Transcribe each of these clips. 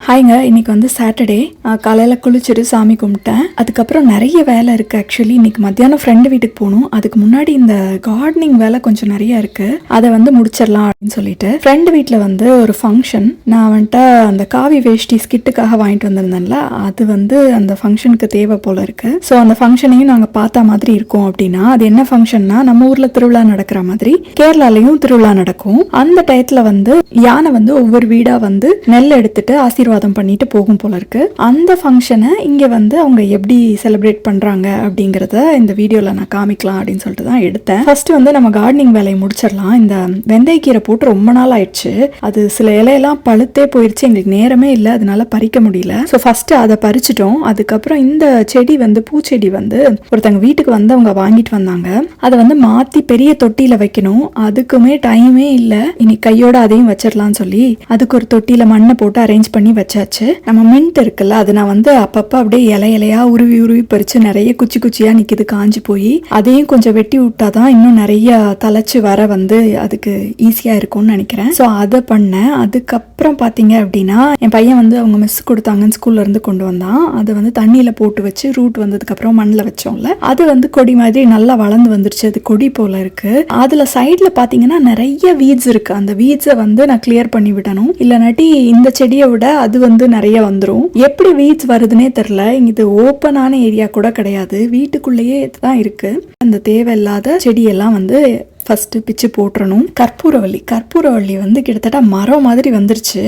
ஹாய்ங்க, இன்னைக்கு வந்து சாட்டர்டே. காலையில் குளிச்சுட்டு சாமி கும்பிட்டேன். அதுக்கப்புறம் நிறைய வேலை இருக்குது. ஆக்சுவலி இன்னைக்கு மத்தியானம் ஃப்ரெண்டு வீட்டுக்கு போகணும். அதுக்கு முன்னாடி இந்த கார்டனிங் வேலை கொஞ்சம் நிறைய இருக்குது. அதை வந்து முடிச்சிடலாம் அப்படின்னு சொல்லிட்டு ஃப்ரெண்டு வீட்டில் வந்து ஒரு ஃபங்க்ஷன். நான் வந்துட்டு அந்த காவி வேஷ்டி ஸ்கிட்டுக்காக வாங்கிட்டு வந்திருந்தேன்ல, அது வந்து அந்த ஃபங்க்ஷனுக்கு தேவை போல இருக்கு. ஸோ அந்த ஃபங்க்ஷனையும் நாங்கள் பார்த்த மாதிரி இருக்கோம். அப்படின்னா அது என்ன ஃபங்க்ஷன்னா, நம்ம ஊரில் திருவிழா நடக்கிற மாதிரி கேரளாலையும் திருவிழா நடக்கும். அந்த டயத்தில் வந்து யானை வந்து ஒவ்வொரு வீடாக வந்து நெல் எடுத்துட்டு ஆசீர்வாதம் பண்ணிட்டு போகும் போல இருக்கு. அந்த ஃபங்க்ஷனை இங்க வந்து அவங்க எப்படி செலிப்ரேட் பண்றாங்க அப்படிங்கறத இந்த வீடியோல நான் காமிக்கலாம் அப்படின்னு சொல்லிட்டு தான் எடுத்தேன். ஃபர்ஸ்ட் வந்து நம்ம கார்டனிங் வேலையை முடிச்சிடலாம். இந்த வெந்தயக்கீரை போட்டு ரொம்ப நாள் ஆயிடுச்சு. அது சில இலையெல்லாம் பழுத்தே போயிடுச்சு. எங்களுக்கு நேரமே இல்லை, அதனால பறிக்க முடியல. ஸோ ஃபர்ஸ்ட் அதை பறிச்சிட்டோம். அதுக்கப்புறம் இந்த செடி வந்து பூச்செடி வந்து ஒருத்தங்க வீட்டுக்கு வந்து அவங்க வாங்கிட்டு வந்தாங்க. அதை வந்து மாத்தி பெரிய தொட்டியில வைக்கணும். அதுக்குமே டைமே இல்லை. இன்னைக்கு கையோட அதையும் வச்சிடலாம்னு சொல்லி அதுக்கு ஒரு தொட்டியில மண்ணை போட்டு அரேஞ்ச் பண்ணி வச்சாச்சு. நம்ம மின்ட் இருக்குல்ல, அது நான் வந்து அப்பப்ப அப்படியே இலையா உருவி உருவி பறிச்சு நிறைய குச்சி குச்சியா நிக்குது, காஞ்சி போய் அதையும் கொஞ்சம் வெட்டி விட்டாதான் இன்னும் நிறைய தலைச்சு வர வந்து அதுக்கு ஈஸியா இருக்கும்னு நினைக்கிறேன். ஸோ அதை பண்ணேன். அதுக்கப்புறம் பாத்தீங்க அப்படின்னா என் பையன் வந்து அவங்க மிஸ் கொடுத்தாங்கன்னு ஸ்கூல்ல இருந்து கொண்டு வந்தான். அதை வந்து தண்ணியில போட்டு வச்சு ரூட் வந்ததுக்கு அப்புறம் மண்ணில் வச்சோம்ல, அது வந்து கொடி மாதிரி நல்லா வளர்ந்து வந்துருச்சு. அது கொடி போல இருக்கு. அதுல சைட்ல பாத்தீங்கன்னா நிறைய வீட்ஸ் இருக்கு. அந்த வீட்ஸை வந்து நான் கிளியர் பண்ணி விடணும். இல்லைனாட்டி இந்த செடியை விட அது வந்து நிறைய வந்துடும். எப்படி வீட்ஸ் வருதுன்னே தெரியல. இது ஓப்பனான ஏரியா கூட கிடையாது, வீட்டுக்குள்ளேயே தான் இருக்கு. அந்த தேவையில்லாத செடியெல்லாம் வந்து ஃபர்ஸ்ட் பிச்சு போட்டுறணும். கற்பூரவள்ளி வந்து கிட்டத்தட்ட மரம் மாதிரி வந்துருச்சு.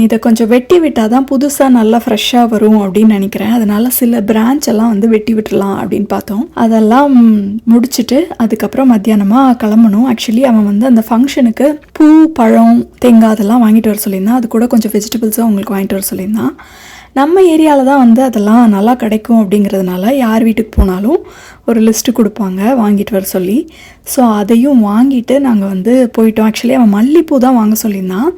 இதை கொஞ்சம் வெட்டி விட்டாதான் புதுசா நல்லா ஃப்ரெஷ்ஷா வரும் அப்படின்னு நினைக்கிறேன். அதனால சில பிரான்ச் எல்லாம் வந்து வெட்டி விட்டுலாம் அப்படின்னு பார்த்தோம். அதெல்லாம் முடிச்சுட்டு அதுக்கப்புறம் மத்தியானமா கிளம்பணும். ஆக்சுவலி அவன் வந்து அந்த ஃபங்க்ஷனுக்கு பூ, பழம், தேங்காய் அதெல்லாம் வாங்கிட்டு வர சொல்லியிருந்தான். அது கூட கொஞ்சம் வெஜிடபிள்ஸும் அவங்களுக்கு வாங்கிட்டு வர சொல்லியிருந்தான். நம்ம ஏரியாவில் தான் வந்து அதெல்லாம் நல்லா கிடைக்கும் அப்படிங்கிறதுனால யார் வீட்டுக்கு போனாலும் ஒரு லிஸ்ட்டு கொடுப்பாங்க வாங்கிட்டு வர சொல்லி. ஸோ அதையும் வாங்கிட்டு நாங்கள் வந்து போயிட்டோம். ஆக்சுவலி அவன் மல்லிப்பூ தான் வாங்க சொல்லியிருந்தான்.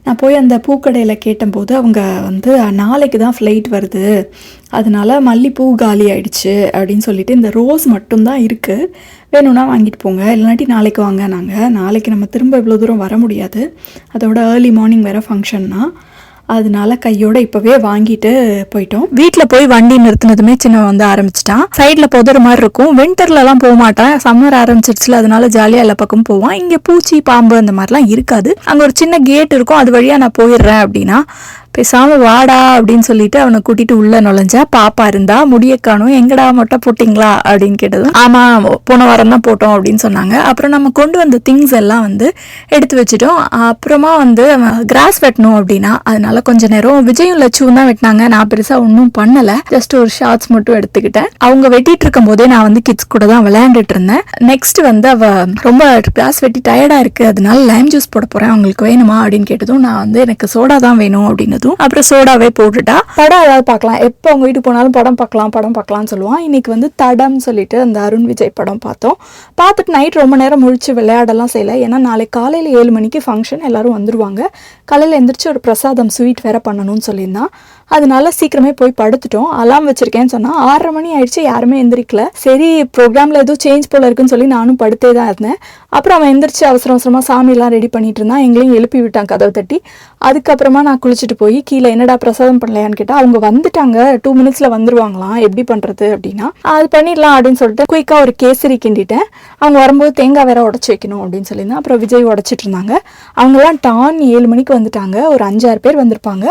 நான் போய் அந்த பூக்கடையில் கேட்டபோது அவங்க வந்து நாளைக்கு தான் ஃப்ளைட் வருது, அதனால மல்லிப்பூ காலி ஆயிடுச்சு அப்படின்னு சொல்லிட்டு இந்த ரோஸ் மட்டும்தான் இருக்குது, வேணும்னா வாங்கிட்டு போங்க, இல்லாட்டி நாளைக்கு வாங்க. நாளைக்கு நம்ம திரும்ப இவ்வளோ தூரம் வர முடியாது, அதோட ஏர்லி மார்னிங் வேறு ஃபங்க்ஷன்னா, அதனால கையோட இப்பவே வாங்கிட்டு போயிட்டோம். வீட்டில் போய் வண்டி நிறுத்தினதுமே சின்ன வந்து ஆரம்பிச்சிட்டான். சைட்ல புதற மாதிரி இருக்கும். வின்டர்ல எல்லாம் போக மாட்டான். சம்மர் ஆரம்பிச்சிருச்சுல, அதனால ஜாலியா எல்லா பக்கமும் போவான். இங்க பூச்சி, பாம்பு அந்த மாதிரிலாம் இருக்காது. அங்க ஒரு சின்ன கேட் இருக்கும், அது வழியா நான் போயிடுறேன் அப்படின்னா பேசாம வாடா அப்படின்னு சொல்லிட்டு அவனை கூட்டிட்டு உள்ள நுழைஞ்சா பாப்பா இருந்தா. முடிய காணும், எங்கடா மொட்டை போட்டிங்களா அப்படின்னு கேட்டதும் ஆமா போன வாரம் தான் போட்டோம் அப்படின்னு சொன்னாங்க. அப்புறம் நம்ம கொண்டு வந்த திங்ஸ் எல்லாம் வந்து எடுத்து வச்சுட்டோம். அப்புறமா வந்து கிராஸ் வெட்டணும் அப்படின்னா அதனால கொஞ்ச நேரம் விஜயும் லட்சுவும் தான் வெட்டினாங்க. நான் பெருசா ஒன்றும் பண்ணல, ஜஸ்ட் ஒரு ஷார்ட்ஸ் மட்டும் எடுத்துக்கிட்டேன். அவங்க வெட்டிட்டு இருக்கும் போதே நான் வந்து கிட்ஸ் கூட தான் விளையாண்டுட்டு இருந்தேன். நெக்ஸ்ட் வந்து அவ ரொம்ப கிராஸ் வெட்டி டயர்டா இருக்கு, அதனால லைம் ஜூஸ் போட போறேன், அவங்களுக்கு வேணுமா அப்படின்னு கேட்டதும் நான் வந்து எனக்கு சோடா தான் வேணும் அப்படின்னு அப்புறம் சோடாவே போட்டுட்டா. படம் ஏதாவது பார்க்கலாம், எப்போ அவங்க வீட்டுக்கு போனாலும் படம் பார்க்கலாம்னு சொல்லுவான். இன்னைக்கு வந்து தடம் சொல்லிட்டு அந்த அருண் விஜய் படம் பார்த்தோம். பார்த்துட்டு நைட் ரொம்ப நேரம் முழிச்சு விளையாடலாம் செய்யல. ஏன்னா நாளைக்கு காலையில் 7 மணிக்கு ஃபங்க்ஷன், எல்லாரும் வந்துருவாங்க. காலையில் எந்திரிச்சு ஒரு பிரசாதம் ஸ்வீட் வேற பண்ணணும்னு சொல்லியிருந்தான். அதனால சீக்கிரமே போய் படுத்துட்டோம். அலாம் வச்சிருக்கேன்னு சொன்னா 6:30 மணி ஆயிடுச்சு, யாருமே எந்திரிக்கல. சரி ப்ரோக்ராம்ல ஏதோ சேஞ்ச் போல இருக்குன்னு சொல்லி நானும் படுத்தே தான் இருந்தேன். அப்புறம் அவன் எந்திரிச்சு அவசரமா சாமியெல்லாம் ரெடி பண்ணிட்டு இருந்தான். எங்களையும் எழுப்பி விட்டான் கதவை தட்டி. அதுக்கப்புறமா நான் குளிச்சுட்டு போய் கீழே என்னடா பிரசாதம் பண்ணலையான்னு கேட்டா அவங்க வந்துட்டாங்க, 2 மினிட்ஸ்ல வந்துருவாங்களாம், எப்படி பண்றது அப்படின்னா அது பண்ணிடலாம் அப்படின்னு சொல்லிட்டு குயிக்கா ஒரு கேசரி கிண்டிட்டேன். அவங்க வரும்போது தேங்காய் வேற உடச்சு வைக்கணும் அப்படின்னு சொல்லியிருந்தேன். அப்புறம் விஜய் உடச்சிட்டு இருந்தாங்க. அவங்கெல்லாம் டான் 7 மணிக்கு வந்துட்டாங்க. ஒரு 5-6 பேர் வந்திருப்பாங்க.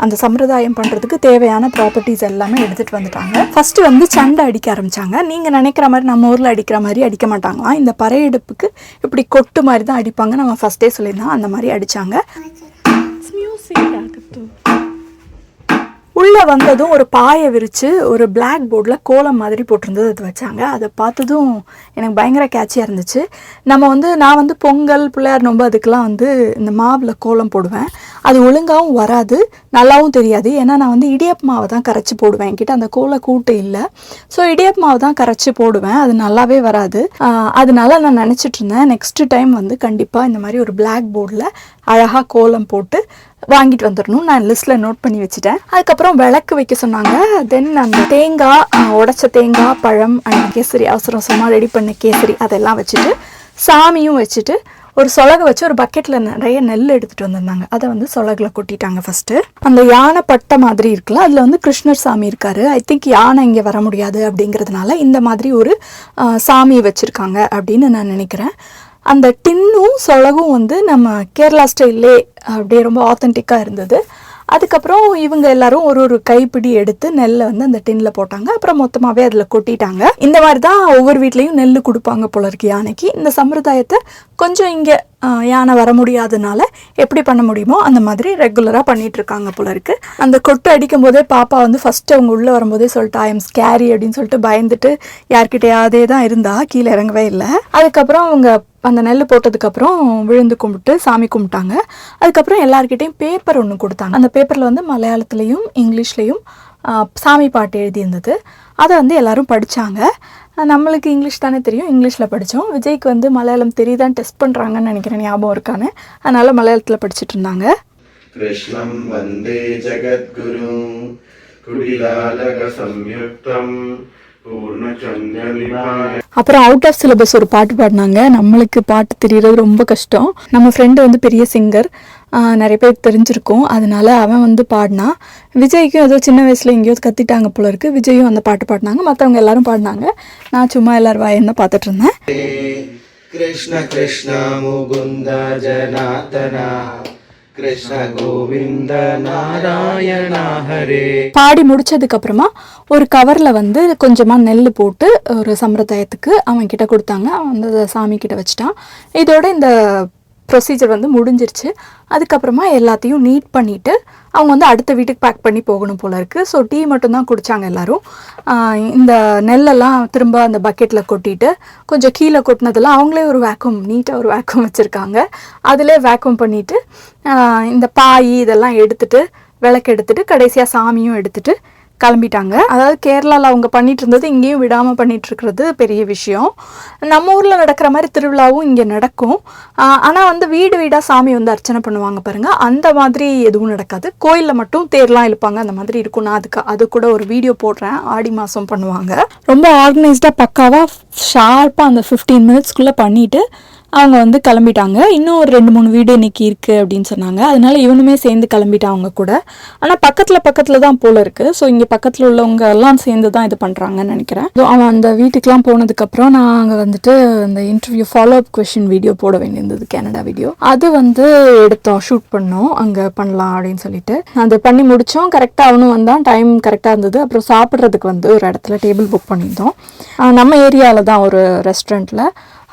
அந்த சம்பிரதாயம் பண்றதுக்கு தேவையான ப்ராப்பர்ட்டிஸ் எல்லாமே எடுத்துட்டு வந்துட்டாங்க. ஃபர்ஸ்ட் வந்து சண்டை அடிக்க ஆரம்பிச்சாங்க. நீங்க நினைக்கிற மாதிரி நம்ம ஊர்ல அடிக்கிற மாதிரி அடிக்க மாட்டாங்களாம். இந்த பறையெடுப்புக்கு இப்படி கொட்டு மாதிரி தான் அடிப்பாங்க. நம்ம ஃபர்ஸ்டே சொல்லியிருந்தோம், அந்த மாதிரி அடிச்சாங்க. உள்ளே வந்ததும் ஒரு பாயை விரித்து ஒரு பிளாக் போர்டில் கோலம் மாதிரி போட்டிருந்தது, அது வச்சாங்க. அதை பார்த்ததும் எனக்கு பயங்கர கேட்சியாக இருந்துச்சு. நான் வந்து பொங்கல், பிள்ளையார் நோம்பு அதுக்கெலாம் வந்து இந்த மாவில் கோலம் போடுவேன். அது ஒழுங்காகவும் வராது, நல்லாவும் தெரியாது. ஏன்னா நான் வந்து இடியப்ப மாவை தான் கரைச்சி போடுவேன். என்கிட்ட அந்த கோல கூட்டு இல்லை. ஸோ இடியப்ப மாவை தான் கரைச்சி போடுவேன், அது நல்லாவே வராது. அதனால நான் நினச்சிட்டு இருந்தேன் நெக்ஸ்ட் டைம் வந்து கண்டிப்பாக இந்த மாதிரி ஒரு பிளாக் போர்டில் அழகாக கோலம் போட்டு வாங்கிட்டு வந்துடணும். நான் லிஸ்ட்டில் நோட் பண்ணி வச்சுட்டேன். அதுக்கப்புறம் விளக்கு வைக்க சொன்னாங்க. தென் அந்த தேங்காய், உடைச்ச தேங்காய், பழம், கேசரி அவசரமாக ரெடி பண்ண கேசரி அதெல்லாம் வச்சுட்டு சாமியும் வச்சுட்டு ஒரு சொலகை வச்சு ஒரு பக்கெட்டில் நிறைய நெல் எடுத்துகிட்டு வந்திருந்தாங்க. அதை வந்து சொலகில் கொட்டிட்டாங்க ஃபஸ்ட்டு. அந்த யானை பட்டை மாதிரி இருக்குல்ல, அதில் வந்து கிருஷ்ணர் சாமி இருக்கார். ஐ திங்க் யானை இங்கே வர முடியாது அப்படிங்கிறதுனால இந்த மாதிரி ஒரு சாமி வச்சுருக்காங்க அப்படின்னு நான் நினைக்கிறேன். அந்த டின்னும் சொலகும் வந்து நம்ம கேரளா ஸ்டைல்லே அப்படியே ரொம்ப ஆத்தென்டிக்காக இருந்தது. அதுக்கப்புறம் இவங்க எல்லாரும் ஒரு கைப்பிடி எடுத்து நெல்லை வந்து அந்த டின்ல போட்டாங்க. அப்புறம் மொத்தமாகவே அதில் கொட்டிட்டாங்க. இந்த மாதிரி தான் ஒவ்வொரு வீட்லேயும் நெல் கொடுப்பாங்க போல இருக்கு யானைக்கு. இந்த சம்பிரதாயத்தை கொஞ்சம் இங்கே யானை வர முடியாதனால எப்படி பண்ண முடியுமோ அந்த மாதிரி ரெகுலராக பண்ணிட்டு இருக்காங்க போல இருக்கு. அந்த கொட்டு அடிக்கும் போதே பாப்பா வந்து ஃபர்ஸ்ட் அவங்க உள்ளே வரும்போதே சொல்லிட்டு ஐ எம் ஸ்கேரி அப்படின்னு சொல்லிட்டு பயந்துட்டு யார்கிட்டயாதே தான் இருந்தா, கீழே இறங்கவே இல்லை. அதுக்கப்புறம் அவங்க அந்த நெல் போட்டதுக்கப்புறம் விழுந்து கும்பிட்டு சாமி கும்பிட்டாங்க. அதுக்கப்புறம் எல்லாருக்கிட்டையும் பேப்பர் ஒன்று கொடுத்தாங்க. அந்த பேப்பரில் வந்து மலையாளத்துலேயும் இங்கிலீஷ்லேயும் சாமி பாட்டு எழுதியிருந்தது. அதை வந்து எல்லாரும் படித்தாங்க. நம்மளுக்கு இங்கிலீஷ் தானே தெரியும், இங்கிலீஷில் படித்தோம். விஜய்க்கு வந்து மலையாளம் தெரியுதான்னு டெஸ்ட் பண்ணுறாங்கன்னு நினைக்கிறேன், ஞாபகம் இருக்கான்னு. அதனால் மலையாளத்தில் படிச்சுட்டு இருந்தாங்க. கிருஷ்ணம் வந்தே ஜகத்குரு குடிலாலக சம்யுக்தம். அப்புறம் அவுட் ஆஃப் சிலபஸ் ஒரு பாட்டு பாடினாங்க. நம்மளுக்கு பாட்டு தெரியறது ரொம்ப கஷ்டம். நம்ம ஃப்ரெண்டு வந்து பெரிய சிங்கர், நிறைய பேருக்கு தெரிஞ்சிருக்கும். அதனால அவன் வந்து பாடினா. விஜய்க்கும் ஏதோ சின்ன வயசுல எங்கேயோ கத்திட்டாங்க போல இருக்கு. விஜயும் அந்த பாட்டு பாடினாங்க, மற்றவங்க எல்லாரும் பாடினாங்க. நான் சும்மா எல்லாரும் வாயன்னு பார்த்துட்டு இருந்தேன். கிருஷ்ண கிருஷ்ண முகுந்த ஜனார்தனா கிருஷ்ண கோவிந்த நாராயண ஹரே. பாடி முடிச்சதுக்கு அப்புறமா ஒரு கவர்ல வந்து கொஞ்சமா நெல் போட்டு ஒரு சம்பிரதாயத்துக்கு அவன் கிட்ட கொடுத்தாங்க. அவன் வந்து சாமி கிட்ட வச்சுட்டான். இதோட இந்த ப்ரொசீஜர் வந்து முடிஞ்சிருச்சு. அதுக்கப்புறமா எல்லாத்தையும் நீட் பண்ணிவிட்டு அவங்க வந்து அடுத்த வீட்டுக்கு பேக் பண்ணி போகணும் போல இருக்குது. ஸோ டீ மட்டும்தான் குடித்தாங்க எல்லோரும். இந்த நெல்லெல்லாம் திரும்ப அந்த பக்கெட்டில் கொட்டிட்டு கொஞ்சம் கீழே கொட்டினதெல்லாம் அவங்களே ஒரு வேக்யூம், நீட்டாக ஒரு வேக்யூம் வச்சுருக்காங்க. அதிலே வேக்யூம் பண்ணிவிட்டு இந்த பாய் இதெல்லாம் எடுத்துகிட்டு விளக்கு எடுத்துகிட்டு கடைசியாக சாமியும் எடுத்துகிட்டு கிளம்பிட்டாங்க. அதாவது கேரளாவில் அவங்க பண்ணிட்டு இருந்தது இங்கேயும் விடாமல் பண்ணிட்டு இருக்கிறது பெரிய விஷயம். நம்ம ஊரில் நடக்கிற மாதிரி திருவிழாவும் இங்கே நடக்கும். ஆனால் வந்து வீடு வீடாக சாமி வந்து அர்ச்சனை பண்ணுவாங்க பாருங்கள், அந்த மாதிரி எதுவும் நடக்காது. கோயிலில் மட்டும் தேர்லாம் இழுப்பாங்க, அந்த மாதிரி இருக்கும். நான் அது கூட ஒரு வீடியோ போடுறேன். ஆடி மாதம் பண்ணுவாங்க. ரொம்ப ஆர்கனைஸ்டாக பக்காவாக ஷார்ப்பாக அந்த 15 மினிட்ஸ்க்குள்ளே பண்ணிவிட்டு அவங்க வந்து கிளம்பிட்டாங்க. இன்னும் ஒரு 2-3 வீடு இன்னைக்கு இருக்குது அப்படின்னு சொன்னாங்க. அதனால இவனுமே சேர்ந்து கிளம்பிட்டான் அவங்க கூட. ஆனால் பக்கத்தில் தான் போல இருக்குது. ஸோ இங்கே பக்கத்தில் உள்ளவங்க எல்லாம் சேர்ந்து தான் இது பண்ணுறாங்கன்னு நினைக்கிறேன். ஸோ அவன் அந்த வீட்டுக்கெலாம் போனதுக்கப்புறம் நாங்கள் வந்துட்டு அந்த interview follow up question video போட வேண்டியிருந்தது, கனடா வீடியோ. அது வந்து எடுத்தோம், ஷூட் பண்ணோம் அங்கே பண்ணலாம் அப்படின்னு சொல்லிட்டு. அது பண்ணி முடித்தோம். கரெக்டாக அவனும் வந்தான், டைம் கரெக்டாக இருந்தது. அப்புறம் சாப்பிட்றதுக்கு வந்து ஒரு இடத்துல டேபிள் புக் பண்ணியிருந்தோம். நம்ம ஏரியாவில் தான் ஒரு ரெஸ்டாரண்ட்டில்.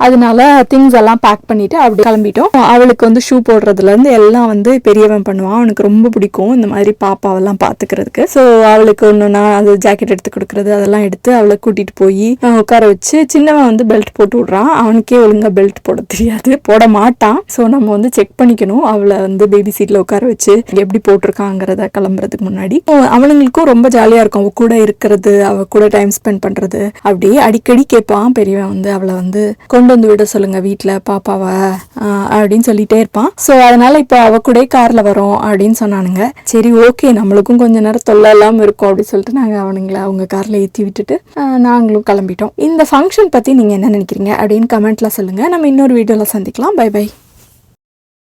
அதனால திங்ஸ் எல்லாம் பேக் பண்ணிவிட்டு அப்படி கிளம்பிட்டோம். அவளுக்கு வந்து ஷூ போடுறதுலேருந்து எல்லாம் வந்து பெரியவன் பண்ணுவான். அவனுக்கு ரொம்ப பிடிக்கும் இந்த மாதிரி பாப்பாவெல்லாம் பார்த்துக்கிறதுக்கு. ஸோ அவளுக்கு ஒன்றுனா அது ஜாக்கெட் எடுத்து கொடுக்குறது அதெல்லாம் எடுத்து அவளை கூட்டிகிட்டு போய் உட்கார வச்சு, சின்னவன் வந்து பெல்ட் போட்டு விட்றான். அவனுக்கே ஒழுங்காக பெல்ட் போட தெரியாது, போட மாட்டான். ஸோ நம்ம வந்து செக் பண்ணிக்கணும். அவளை வந்து பேபி சீட்டில் உட்கார வச்சு எப்படி போட்டிருக்காங்கிறத கிளம்புறதுக்கு முன்னாடி. அவனுங்களுக்கும் ரொம்ப ஜாலியாக இருக்கும் அவள் கூட இருக்கிறது, அவள் கூட டைம் ஸ்பெண்ட் பண்ணுறது. அப்படியே அடிக்கடி கேட்பான் பெரியவன் வந்து அவளை வந்து கொண்டு வந்து விட சொல்லுங்க வீட்டில் பாப்பாவை அப்படின்னு சொல்லிட்டே இருப்பான். ஸோ அதனால இப்போ அவ கூட காரில் வரோம் அப்படின்னு சொன்னானுங்க. சரி ஓகே, நம்மளுக்கும் கொஞ்ச நேரம் தொல்லை இல்லாமல் இருக்கும் அப்படின்னு சொல்லிட்டு நாங்கள் அவனுங்களை அவங்க காரில் ஏற்றி விட்டுட்டு நாங்களும் கிளம்பிட்டோம். இந்த ஃபங்க்ஷன் பற்றி நீங்கள் என்ன நினைக்கிறீங்க அப்படின்னு கமெண்ட்டில் சொல்லுங்கள். நம்ம இன்னொரு வீடியோவில் சந்திக்கலாம். Bye by.